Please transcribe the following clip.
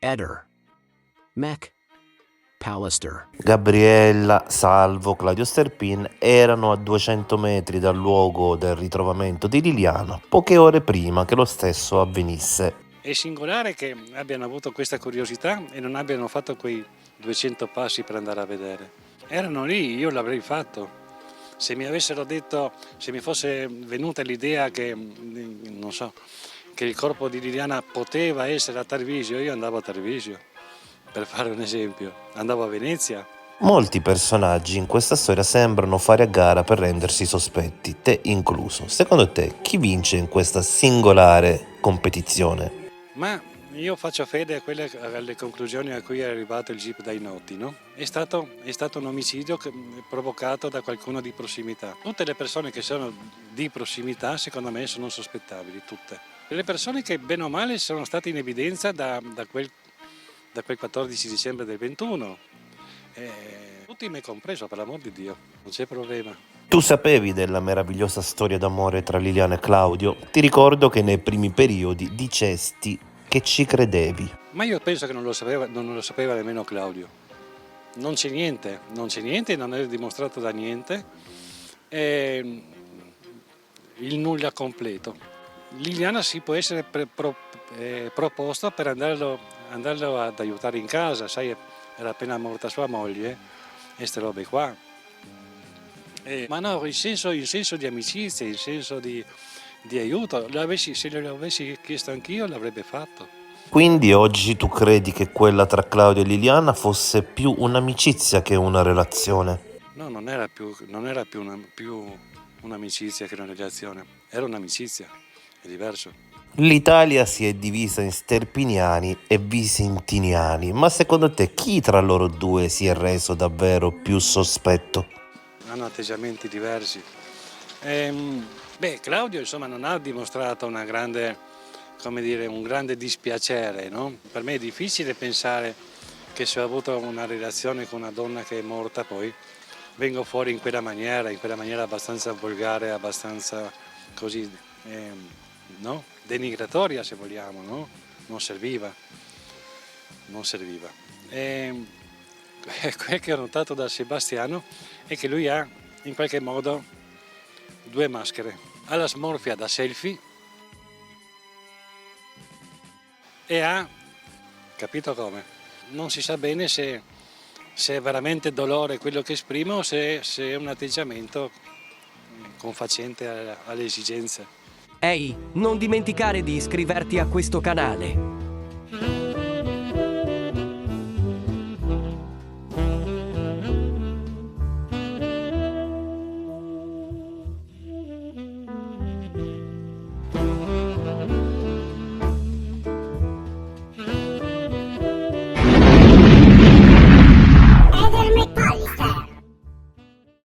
Eder, Mech, Pallister. Gabriella, Salvo, Claudio Sterpin erano a 200 metri dal luogo del ritrovamento di Liliana, poche ore prima che lo stesso avvenisse. È singolare che abbiano avuto questa curiosità e non abbiano fatto quei 200 passi per andare a vedere. Erano lì, io l'avrei fatto. Se mi avessero detto, se mi fosse venuta l'idea che, non so, che il corpo di Liliana poteva essere a Tarvisio, io andavo a Tarvisio, per fare un esempio. Andavo a Venezia. Molti personaggi in questa storia sembrano fare a gara per rendersi sospetti, te incluso. Secondo te, chi vince in questa singolare competizione? Ma io faccio fede alle conclusioni a cui è arrivato il GIP dai noti, no? È stato un omicidio provocato da qualcuno di prossimità. Tutte le persone che sono di prossimità, secondo me, sono sospettabili, tutte. Le persone che, bene o male, sono state in evidenza da quel 14 dicembre del 21, tutti me compreso, per l'amor di Dio, non c'è problema. Tu sapevi della meravigliosa storia d'amore tra Liliana e Claudio? Ti ricordo che nei primi periodi dicesti che ci credevi. Ma io penso che non lo sapeva nemmeno Claudio. Non c'è niente, non è dimostrato da niente. Il nulla completo. Liliana si può essere proposto per andarlo ad aiutare in casa, sai, era appena morta sua moglie e queste robe qua. Ma no, il senso di amicizia, il senso di aiuto, se glielo avessi chiesto anch'io l'avrebbe fatto. Quindi oggi tu credi che quella tra Claudio e Liliana fosse più un'amicizia che una relazione? No, non era più un'amicizia che una relazione, era un'amicizia, è diverso. L'Italia si è divisa in sterpiniani e visentiniani, ma secondo te chi tra loro due si è reso davvero più sospetto? Hanno atteggiamenti diversi. Claudio insomma non ha dimostrato un grande dispiacere, no? Per me è difficile pensare che se ho avuto una relazione con una donna che è morta poi vengo fuori in quella maniera abbastanza volgare, abbastanza così, no? Denigratoria se vogliamo, no? Non serviva. Quel che ho notato da Sebastiano è che lui ha in qualche modo due maschere. Ha la smorfia da selfie e ha, capito come? Non si sa bene se è veramente dolore quello che esprime o se è un atteggiamento confacente alle esigenze. Ehi, non dimenticare di iscriverti a questo canale.